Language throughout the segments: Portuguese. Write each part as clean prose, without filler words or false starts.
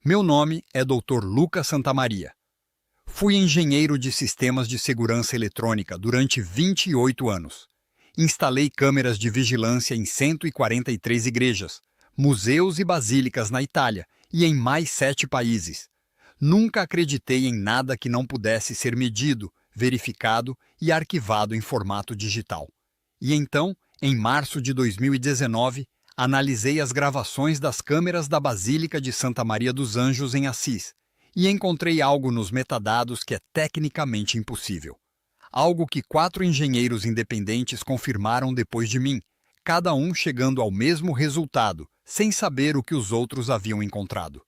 Meu nome é Dr. Lucas Santamaria. Fui engenheiro de sistemas de segurança eletrônica durante 28 anos. Instalei câmeras de vigilância em 143 igrejas, museus e basílicas na Itália e em mais 7 países. Nunca acreditei em nada que não pudesse ser medido, verificado e arquivado em formato digital. E então, em março de 2019, analisei as gravações das câmeras da Basílica de Santa Maria dos Anjos em Assis e encontrei algo nos metadados que é tecnicamente impossível. Algo que 4 engenheiros independentes confirmaram depois de mim, cada um chegando ao mesmo resultado, sem saber o que os outros haviam encontrado.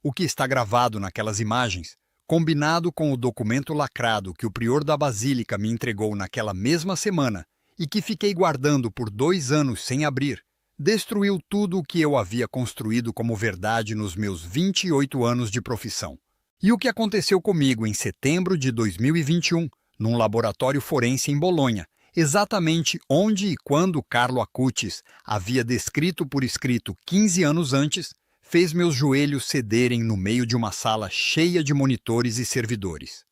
O que está gravado naquelas imagens, combinado com o documento lacrado que o prior da Basílica me entregou naquela mesma semana e que fiquei guardando por 2 anos sem abrir, destruiu tudo o que eu havia construído como verdade nos meus 28 anos de profissão. E o que aconteceu comigo em setembro de 2021, num laboratório forense em Bolonha, exatamente onde e quando Carlo Acutis havia descrito por escrito 15 anos antes, fez meus joelhos cederem no meio de uma sala cheia de monitores e servidores.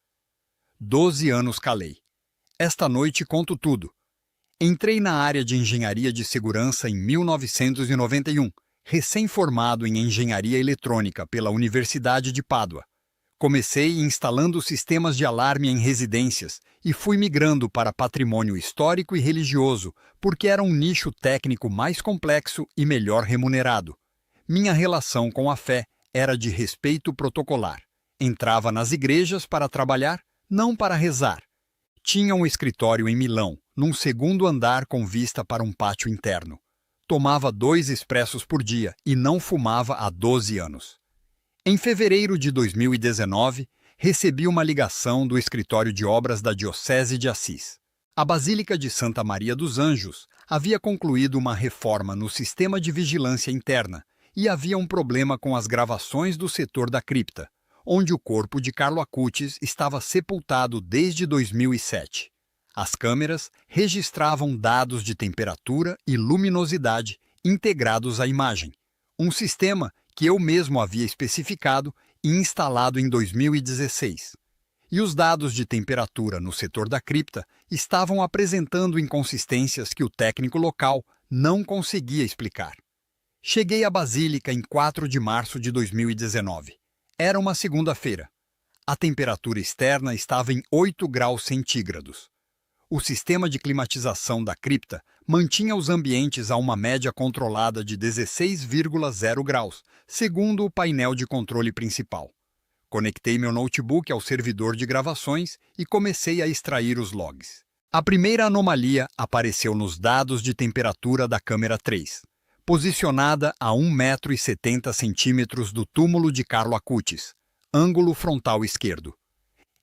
12 anos calei. Esta noite conto tudo. Entrei na área de engenharia de segurança em 1991, recém-formado em engenharia eletrônica pela Universidade de Pádua. Comecei instalando sistemas de alarme em residências e fui migrando para patrimônio histórico e religioso, porque era um nicho técnico mais complexo e melhor remunerado. Minha relação com a fé era de respeito protocolar. Entrava nas igrejas para trabalhar, não para rezar. Tinha um escritório em Milão, num 2º andar com vista para um pátio interno. Tomava 2 expressos por dia e não fumava há 12 anos. Em fevereiro de 2019, recebi uma ligação do escritório de obras da Diocese de Assis. A Basílica de Santa Maria dos Anjos havia concluído uma reforma no sistema de vigilância interna e havia um problema com as gravações do setor da cripta, onde o corpo de Carlo Acutis estava sepultado desde 2007. As câmeras registravam dados de temperatura e luminosidade integrados à imagem, um sistema que eu mesmo havia especificado e instalado em 2016. E os dados de temperatura no setor da cripta estavam apresentando inconsistências que o técnico local não conseguia explicar. Cheguei à Basílica em 4 de março de 2019. Era uma segunda-feira. A temperatura externa estava em 8 graus centígrados. O sistema de climatização da cripta mantinha os ambientes a uma média controlada de 16,0 graus, segundo o painel de controle principal. Conectei meu notebook ao servidor de gravações e comecei a extrair os logs. A primeira anomalia apareceu nos dados de temperatura da câmera 3, posicionada a 1,70 m do túmulo de Carlo Acutis, ângulo frontal esquerdo.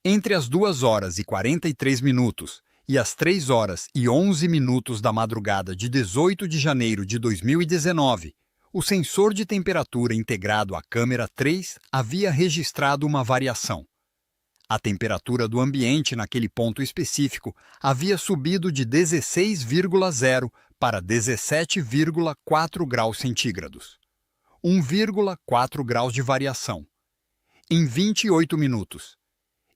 Entre as 2 horas e 43 minutos e às 3 horas e 11 minutos da madrugada de 18 de janeiro de 2019, o sensor de temperatura integrado à câmera 3 havia registrado uma variação. A temperatura do ambiente naquele ponto específico havia subido de 16,0 para 17,4 graus centígrados. 1,4 graus de variação. Em 28 minutos.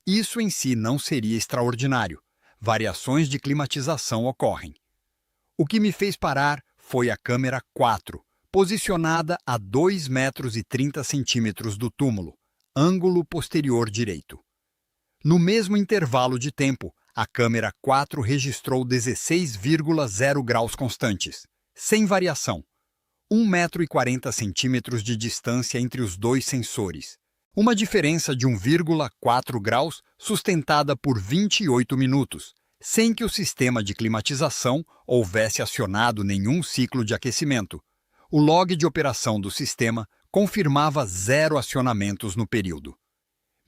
Isso em si não seria extraordinário. Variações de climatização ocorrem. O que me fez parar foi a câmera 4, posicionada a 2,30 m do túmulo, ângulo posterior direito. No mesmo intervalo de tempo, a câmera 4 registrou 16,0 graus constantes, sem variação. 1,40 m de distância entre os 2 sensores. Uma diferença de 1,4 graus sustentada por 28 minutos, sem que o sistema de climatização houvesse acionado nenhum ciclo de aquecimento. O log de operação do sistema confirmava 0 acionamentos no período.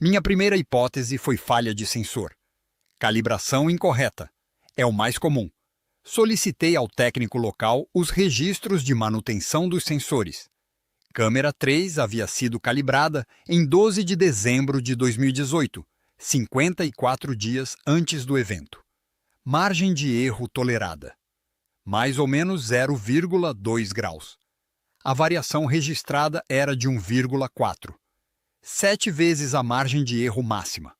Minha primeira hipótese foi falha de sensor. Calibração incorreta. É o mais comum. Solicitei ao técnico local os registros de manutenção dos sensores. Câmera 3 havia sido calibrada em 12 de dezembro de 2018, 54 dias antes do evento. Margem de erro tolerada. Mais ou menos 0,2 graus. A variação registrada era de 1,4. 7 vezes a margem de erro máxima.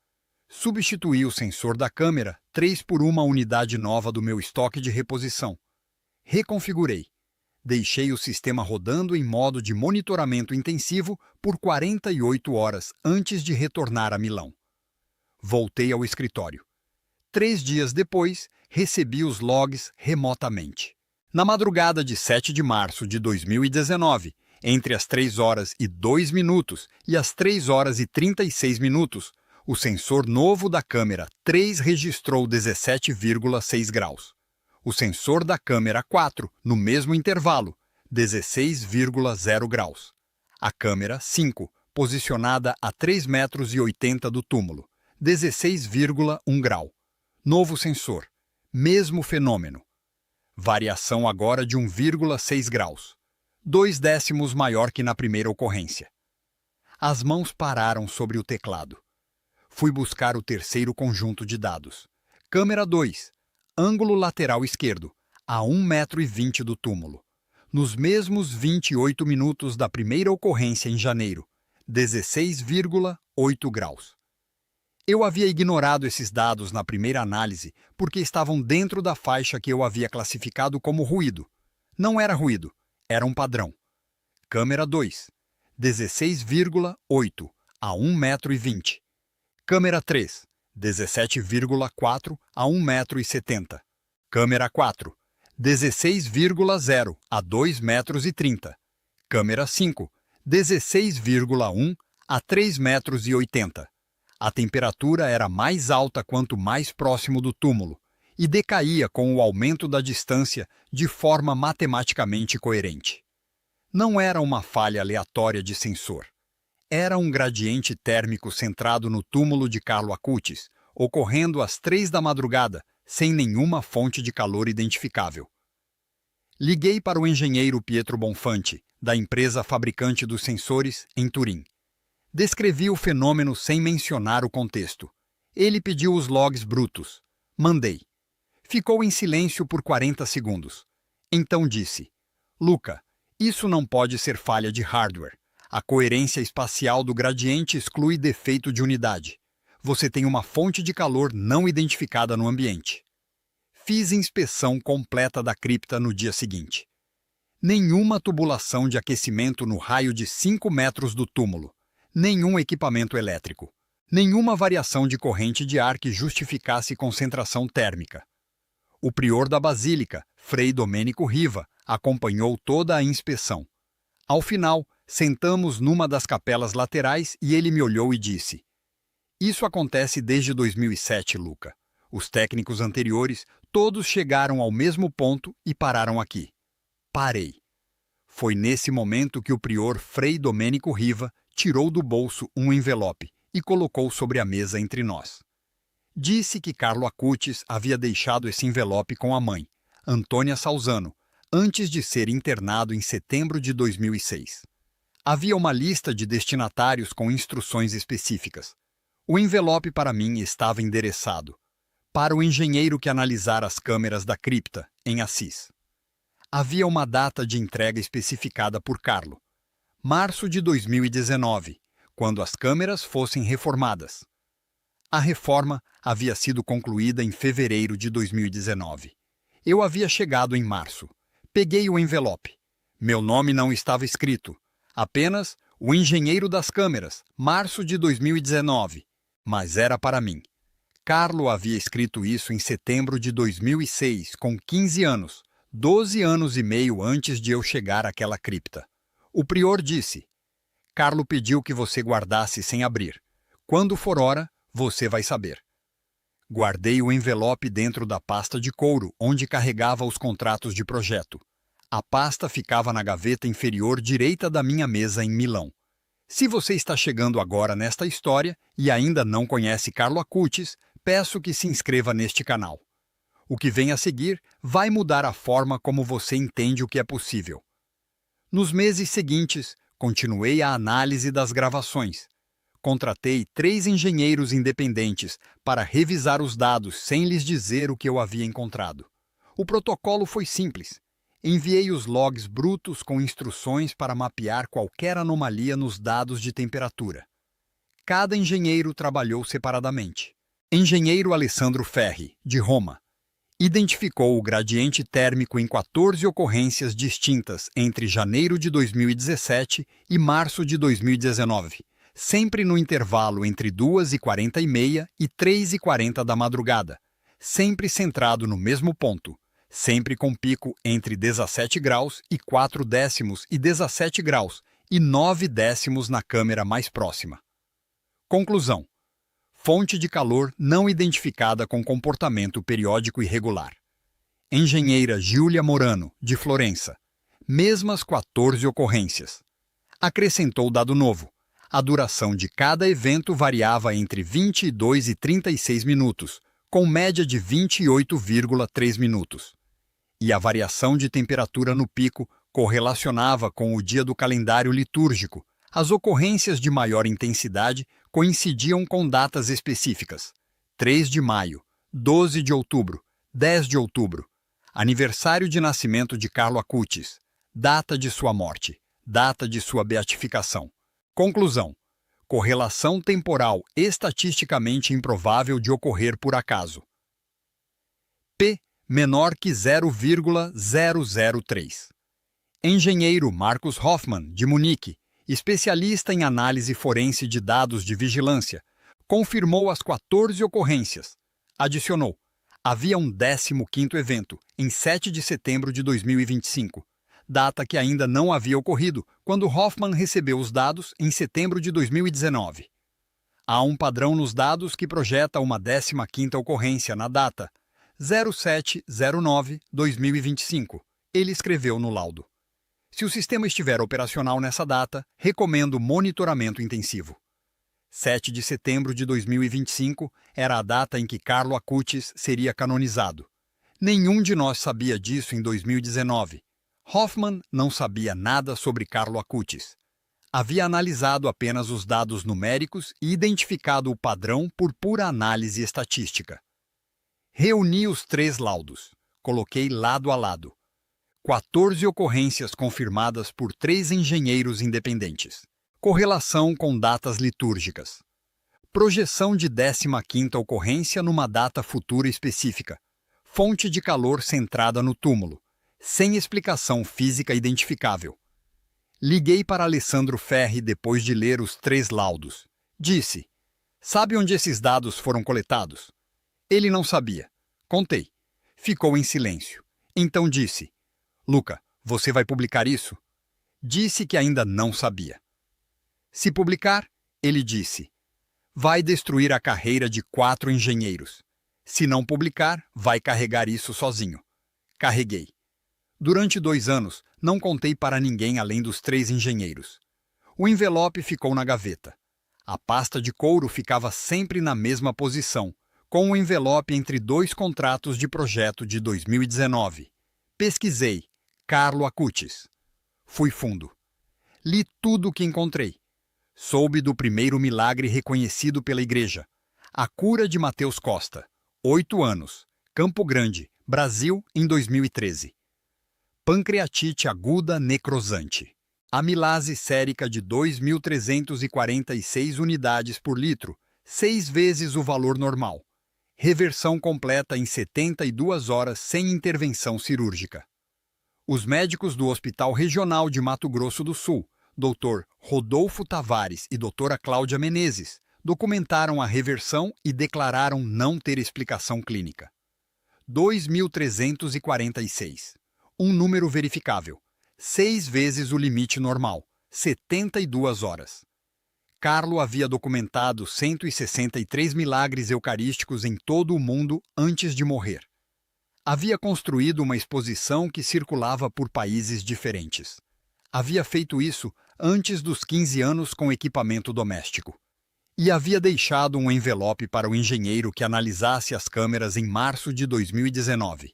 Substituí o sensor da câmera 3 por uma unidade nova do meu estoque de reposição. Reconfigurei. Deixei o sistema rodando em modo de monitoramento intensivo por 48 horas antes de retornar a Milão. Voltei ao escritório. 3 dias depois, recebi os logs remotamente. Na madrugada de 7 de março de 2019, entre as 3 horas e 2 minutos e as 3 horas e 36 minutos, o sensor novo da câmera 3 registrou 17,6 graus. O sensor da câmera 4, no mesmo intervalo, 16,0 graus. A câmera 5, posicionada a 3,80 metros do túmulo, 16,1 grau. Novo sensor, mesmo fenômeno. Variação agora de 1,6 graus, 2 décimos maior que na primeira ocorrência. As mãos pararam sobre o teclado. Fui buscar o terceiro conjunto de dados. Câmera 2, ângulo lateral esquerdo, a 1,20 m do túmulo. Nos mesmos 28 minutos da primeira ocorrência em janeiro, 16,8 graus. Eu havia ignorado esses dados na primeira análise porque estavam dentro da faixa que eu havia classificado como ruído. Não era ruído, era um padrão. Câmera 2, 16,8 a 1,20 m. Câmera 3, 17,4 a 1,70 m. Câmera 4, 16,0 a 2,30 m. Câmera 5, 16,1 a 3,80 m. A temperatura era mais alta quanto mais próximo do túmulo e decaía com o aumento da distância de forma matematicamente coerente. Não era uma falha aleatória de sensor. Era um gradiente térmico centrado no túmulo de Carlo Acutis, ocorrendo às 3 da madrugada, sem nenhuma fonte de calor identificável. Liguei para o engenheiro Pietro Bonfanti, da empresa fabricante dos sensores, em Turim. Descrevi o fenômeno sem mencionar o contexto. Ele pediu os logs brutos. Mandei. Ficou em silêncio por 40 segundos. Então disse: Luca, isso não pode ser falha de hardware. A coerência espacial do gradiente exclui defeito de unidade. Você tem uma fonte de calor não identificada no ambiente. Fiz inspeção completa da cripta no dia seguinte. Nenhuma tubulação de aquecimento no raio de 5 metros do túmulo. Nenhum equipamento elétrico. Nenhuma variação de corrente de ar que justificasse concentração térmica. O prior da Basílica, Frei Domênico Riva, acompanhou toda a inspeção. Ao final, sentamos numa das capelas laterais e ele me olhou e disse: Isso acontece desde 2007, Luca. Os técnicos anteriores, todos chegaram ao mesmo ponto e pararam aqui. Parei. Foi nesse momento que o prior Frei Domênico Riva tirou do bolso um envelope e colocou sobre a mesa entre nós. Disse que Carlo Acutis havia deixado esse envelope com a mãe, Antônia Salzano, antes de ser internado em setembro de 2006. Havia uma lista de destinatários com instruções específicas. O envelope para mim estava endereçado para o engenheiro que analisara as câmeras da cripta, em Assis. Havia uma data de entrega especificada por Carlo. Março de 2019, quando as câmeras fossem reformadas. A reforma havia sido concluída em fevereiro de 2019. Eu havia chegado em março. Peguei o envelope. Meu nome não estava escrito. Apenas o engenheiro das câmeras, março de 2019. Mas era para mim. Carlo havia escrito isso em setembro de 2006, com 15 anos, 12 anos e meio antes de eu chegar àquela cripta. O prior disse: Carlo pediu que você guardasse sem abrir. Quando for hora, você vai saber. Guardei o envelope dentro da pasta de couro, onde carregava os contratos de projeto. A pasta ficava na gaveta inferior direita da minha mesa em Milão. Se você está chegando agora nesta história e ainda não conhece Carlo Acutis, peço que se inscreva neste canal. O que vem a seguir vai mudar a forma como você entende o que é possível. Nos meses seguintes, continuei a análise das gravações. Contratei 3 engenheiros independentes para revisar os dados sem lhes dizer o que eu havia encontrado. O protocolo foi simples. Enviei os logs brutos com instruções para mapear qualquer anomalia nos dados de temperatura. cada engenheiro trabalhou separadamente. Engenheiro Alessandro Ferri, de Roma, identificou o gradiente térmico em 14 ocorrências distintas entre janeiro de 2017 e março de 2019, sempre no intervalo entre 2h40 e 3h40 da madrugada, sempre centrado no mesmo ponto, sempre com pico entre 17 graus e 4 décimos e 17 graus e 9 décimos na câmera mais próxima. Conclusão: fonte de calor não identificada com comportamento periódico irregular. Engenheira Giulia Morano, de Florença. Mesmas 14 ocorrências. Acrescentou dado novo. A duração de cada evento variava entre 22 e 36 minutos, com média de 28,3 minutos. E a variação de temperatura no pico correlacionava com o dia do calendário litúrgico. As ocorrências de maior intensidade coincidiam com datas específicas: 3 de maio, 12 de outubro, 10 de outubro, aniversário de nascimento de Carlo Acutis, data de sua morte, data de sua beatificação. Conclusão: correlação temporal estatisticamente improvável de ocorrer por acaso. P menor que 0,003. Engenheiro Markus Hoffmann, de Munique, especialista em análise forense de dados de vigilância, confirmou as 14 ocorrências. Adicionou: havia um 15º evento, em 7 de setembro de 2025, data que ainda não havia ocorrido quando Hoffmann recebeu os dados em setembro de 2019. Há um padrão nos dados que projeta uma 15ª ocorrência na data 07/09/2025, ele escreveu no laudo. Se o sistema estiver operacional nessa data, recomendo monitoramento intensivo. 7 de setembro de 2025 era a data em que Carlo Acutis seria canonizado. Nenhum de nós sabia disso em 2019. Hoffmann não sabia nada sobre Carlo Acutis. Havia analisado apenas os dados numéricos e identificado o padrão por pura análise estatística. Reuni os 3 laudos. Coloquei lado a lado. 14 ocorrências confirmadas por 3 engenheiros independentes. Correlação com datas litúrgicas. Projeção de 15ª ocorrência numa data futura específica. Fonte de calor centrada no túmulo, sem explicação física identificável. Liguei para Alessandro Ferri depois de ler os 3 laudos. Disse: sabe onde esses dados foram coletados? Ele não sabia. Contei. Ficou em silêncio. Então disse: Luca, você vai publicar isso? Disse que ainda não sabia. Se publicar, ele disse, vai destruir a carreira de 4 engenheiros. Se não publicar, vai carregar isso sozinho. Carreguei. Durante 2 anos, não contei para ninguém além dos 3 engenheiros. O envelope ficou na gaveta. A pasta de couro ficava sempre na mesma posição, com o envelope entre 2 contratos de projeto de 2019. Pesquisei. Carlo Acutis. Fui fundo. Li tudo o que encontrei. Soube do primeiro milagre reconhecido pela Igreja. A cura de Mateus Costa. 8 anos. Campo Grande, Brasil, em 2013. Pancreatite aguda necrosante. Amilase sérica de 2.346 unidades por litro, 6 vezes o valor normal. Reversão completa em 72 horas sem intervenção cirúrgica. Os médicos do Hospital Regional de Mato Grosso do Sul, Dr. Rodolfo Tavares e Dra. Cláudia Menezes, documentaram a reversão e declararam não ter explicação clínica. 2.346. Um número verificável. 6 vezes o limite normal, 72 horas. Carlo havia documentado 163 milagres eucarísticos em todo o mundo antes de morrer. Havia construído uma exposição que circulava por países diferentes. Havia feito isso antes dos 15 anos com equipamento doméstico. E havia deixado um envelope para o engenheiro que analisasse as câmeras em março de 2019.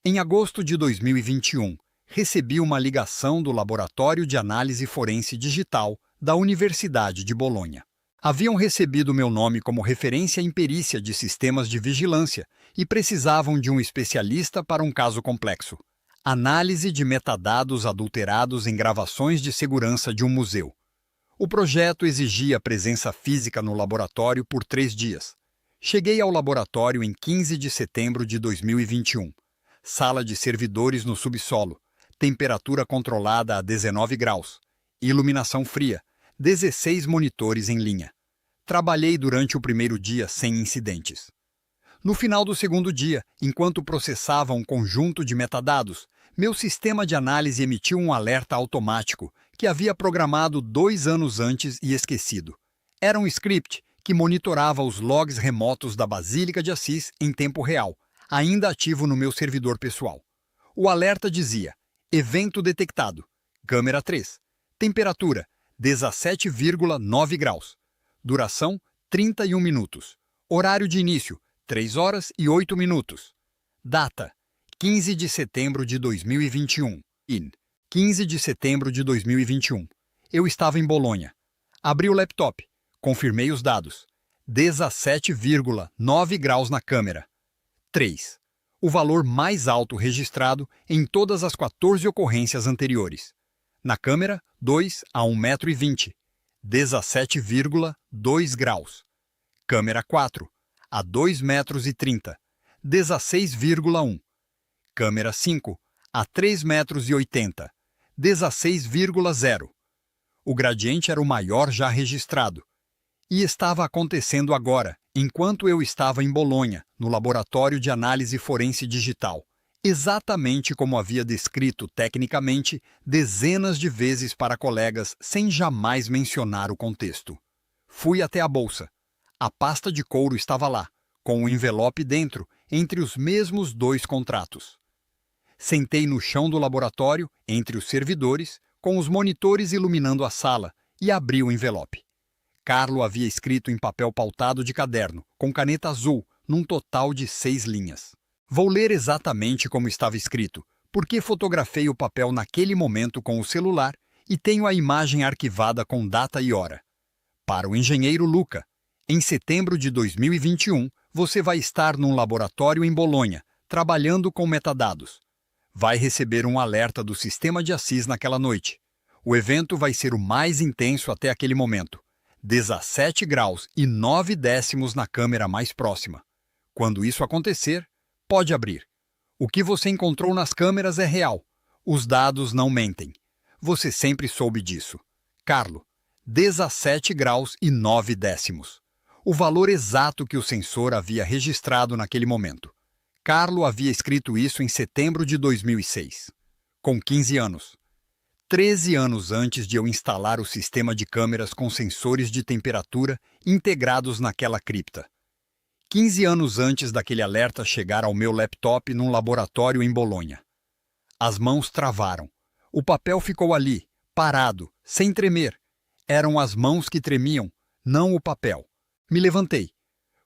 Em agosto de 2021, recebi uma ligação do Laboratório de Análise Forense Digital da Universidade de Bolonha. Haviam recebido meu nome como referência em perícia de sistemas de vigilância e precisavam de um especialista para um caso complexo: análise de metadados adulterados em gravações de segurança de um museu. O projeto exigia presença física no laboratório por 3 dias. Cheguei ao laboratório em 15 de setembro de 2021. Sala de servidores no subsolo, temperatura controlada a 19 graus, iluminação fria, 16 monitores em linha. Trabalhei durante o primeiro dia sem incidentes. No final do segundo dia, enquanto processava um conjunto de metadados, meu sistema de análise emitiu um alerta automático que havia programado 2 anos antes e esquecido. Era um script que monitorava os logs remotos da Basílica de Assis em tempo real, ainda ativo no meu servidor pessoal. O alerta dizia: evento detectado, câmera 3, temperatura 17,9 graus, duração 31 minutos, horário de início 3 horas e 8 minutos, data 15 de setembro de 2021, in 15 de setembro de 2021. Eu estava em Bolonha. Abri o laptop, confirmei os dados, 17,9 graus na câmera. 3. O valor mais alto registrado em todas as 14 ocorrências anteriores. Na câmera, 2 a 1,20 m, 17,2 graus. Câmera 4, a 2,30 m, 16,1. Câmera 5, a 3,80 m, 16,0. O gradiente era o maior já registrado. E estava acontecendo agora, enquanto eu estava em Bolonha, no laboratório de análise forense digital, exatamente como havia descrito tecnicamente dezenas de vezes para colegas sem jamais mencionar o contexto. Fui até a bolsa. A pasta de couro estava lá, com o envelope dentro, entre os mesmos 2 contratos. Sentei no chão do laboratório, entre os servidores, com os monitores iluminando a sala, e abri o envelope. Carlo havia escrito em papel pautado de caderno, com caneta azul, num total de 6 linhas. Vou ler exatamente como estava escrito, porque fotografei o papel naquele momento com o celular e tenho a imagem arquivada com data e hora. Para o engenheiro Luca, em setembro de 2021, você vai estar num laboratório em Bolonha, trabalhando com metadados. Vai receber um alerta do sistema de Assis naquela noite. O evento vai ser o mais intenso até aquele momento. 17 graus e 9 décimos na câmera mais próxima. Quando isso acontecer, pode abrir. O que você encontrou nas câmeras é real. Os dados não mentem. Você sempre soube disso. Carlo, 17 graus e 9 décimos. O valor exato que o sensor havia registrado naquele momento. Carlo havia escrito isso em setembro de 2006. Com 15 anos. 13 anos antes de eu instalar o sistema de câmeras com sensores de temperatura integrados naquela cripta. 15 anos antes daquele alerta chegar ao meu laptop num laboratório em Bolonha. As mãos travaram. O papel ficou ali, parado, sem tremer. Eram as mãos que tremiam, não o papel. Me levantei.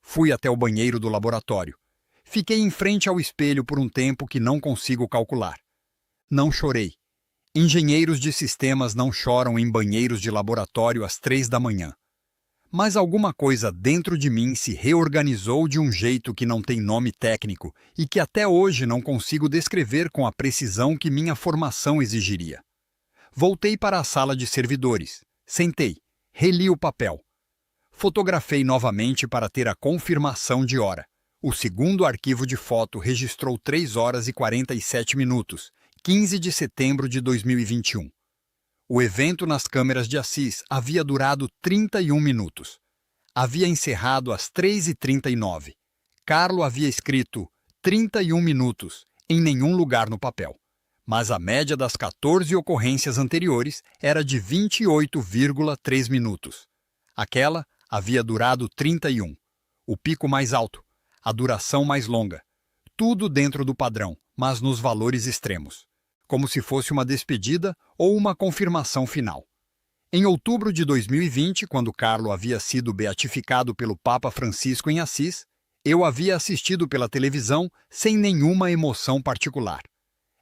Fui até o banheiro do laboratório. Fiquei em frente ao espelho por um tempo que não consigo calcular. Não chorei. Engenheiros de sistemas não choram em banheiros de laboratório às 3 da manhã. Mas alguma coisa dentro de mim se reorganizou de um jeito que não tem nome técnico e que até hoje não consigo descrever com a precisão que minha formação exigiria. Voltei para a sala de servidores. Sentei. Reli o papel. Fotografei novamente para ter a confirmação de hora. O segundo arquivo de foto registrou 3 horas e 47 minutos, 15 de setembro de 2021. O evento nas câmeras de Assis havia durado 31 minutos. Havia encerrado às 3h39. Carlo havia escrito 31 minutos em nenhum lugar no papel, mas a média das 14 ocorrências anteriores era de 28,3 minutos. Aquela havia durado 31. O pico mais alto. A duração mais longa. Tudo dentro do padrão, mas nos valores extremos. Como se fosse uma despedida ou uma confirmação final. Em outubro de 2020, quando Carlo havia sido beatificado pelo Papa Francisco em Assis, eu havia assistido pela televisão sem nenhuma emoção particular.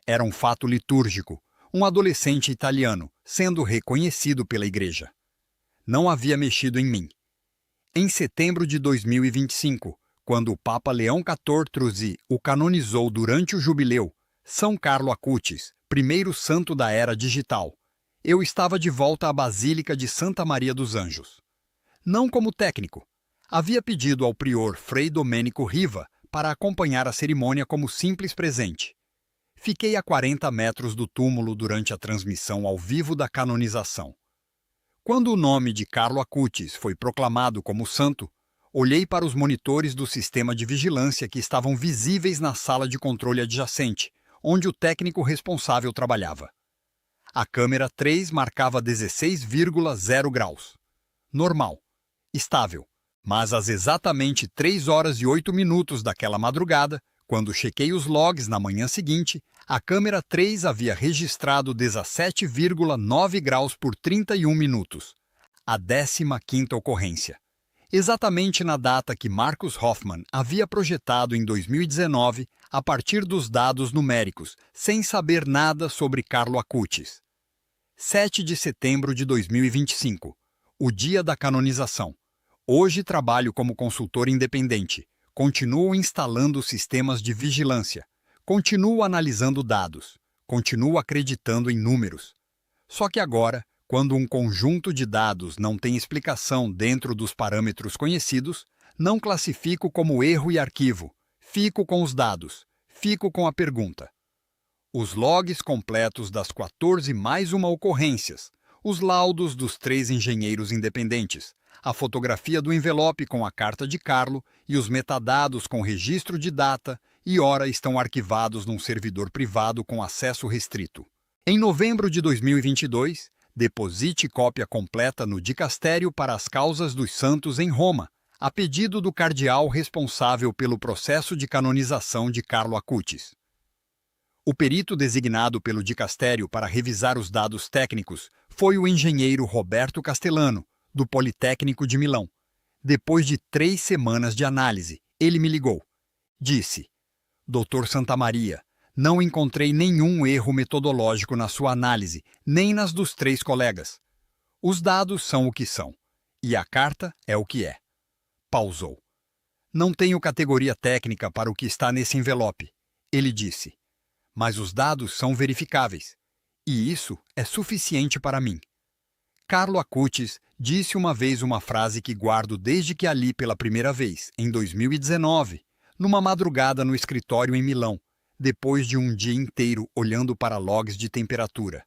Era um fato litúrgico, um adolescente italiano sendo reconhecido pela igreja. Não havia mexido em mim. Em setembro de 2025, quando o Papa Leão XIV o canonizou durante o jubileu, São Carlo Acutis, primeiro santo da era digital, eu estava de volta à Basílica de Santa Maria dos Anjos. Não como técnico. Havia pedido ao prior Frei Domênico Riva para acompanhar a cerimônia como simples presente. Fiquei a 40 metros do túmulo durante a transmissão ao vivo da canonização. Quando o nome de Carlo Acutis foi proclamado como santo, olhei para os monitores do sistema de vigilância que estavam visíveis na sala de controle adjacente, onde o técnico responsável trabalhava. A câmera 3 marcava 16,0 graus. Normal. Estável. Mas às exatamente 3 horas e 8 minutos daquela madrugada, quando chequei os logs na manhã seguinte, a câmera 3 havia registrado 17,9 graus por 31 minutos. A 15ª ocorrência. Exatamente na data que Marcus Hoffmann havia projetado em 2019 a partir dos dados numéricos, sem saber nada sobre Carlo Acutis. 7 de setembro de 2025. O dia da canonização. Hoje trabalho como consultor independente. Continuo instalando sistemas de vigilância. Continuo analisando dados. Continuo acreditando em números. Só que agora, quando um conjunto de dados não tem explicação dentro dos parâmetros conhecidos, não classifico como erro e arquivo. Fico com os dados. Fico com a pergunta. Os logs completos das 14 mais uma ocorrências. Os laudos dos 3 engenheiros independentes. A fotografia do envelope com a carta de Carlo e os metadados com registro de data e hora estão arquivados num servidor privado com acesso restrito. Em novembro de 2022, deposite cópia completa no Dicastério para as Causas dos Santos em Roma, a pedido do cardeal responsável pelo processo de canonização de Carlo Acutis. O perito designado pelo Dicastério para revisar os dados técnicos foi o engenheiro Roberto Castellano, do Politécnico de Milão. Depois de 3 semanas de análise, ele me ligou. Disse: Dr. Santamaria, não encontrei nenhum erro metodológico na sua análise, nem nas dos 3 colegas. Os dados são o que são, e a carta é o que é. Pausou. Não tenho categoria técnica para o que está nesse envelope. Ele disse: mas os dados são verificáveis, e isso é suficiente para mim. Carlo Acutis disse uma vez uma frase que guardo desde que a li pela primeira vez, em 2019, numa madrugada no escritório em Milão, depois de um dia inteiro olhando para logs de temperatura.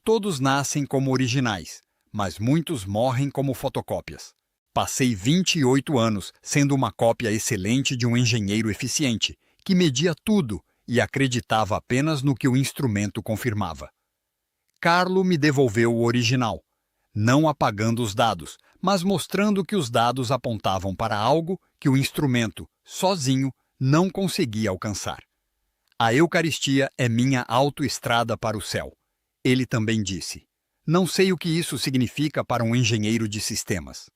Todos nascem como originais, mas muitos morrem como fotocópias. Passei 28 anos sendo uma cópia excelente de um engenheiro eficiente, que media tudo e acreditava apenas no que o instrumento confirmava. Carlo me devolveu o original, não apagando os dados, mas mostrando que os dados apontavam para algo que o instrumento, sozinho, não conseguia alcançar. A Eucaristia é minha autoestrada para o céu. Ele também disse: não sei o que isso significa para um engenheiro de sistemas.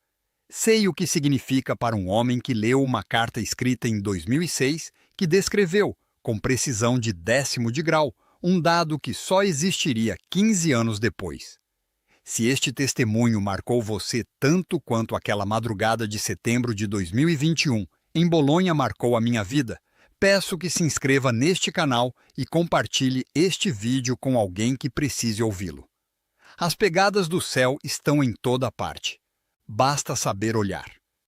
Sei o que significa para um homem que leu uma carta escrita em 2006 que descreveu, com precisão de 10º de grau, um dado que só existiria 15 anos depois. Se este testemunho marcou você tanto quanto aquela madrugada de setembro de 2021 em Bolonha marcou a minha vida, peço que se inscreva neste canal e compartilhe este vídeo com alguém que precise ouvi-lo. As pegadas do céu estão em toda parte. Basta saber olhar.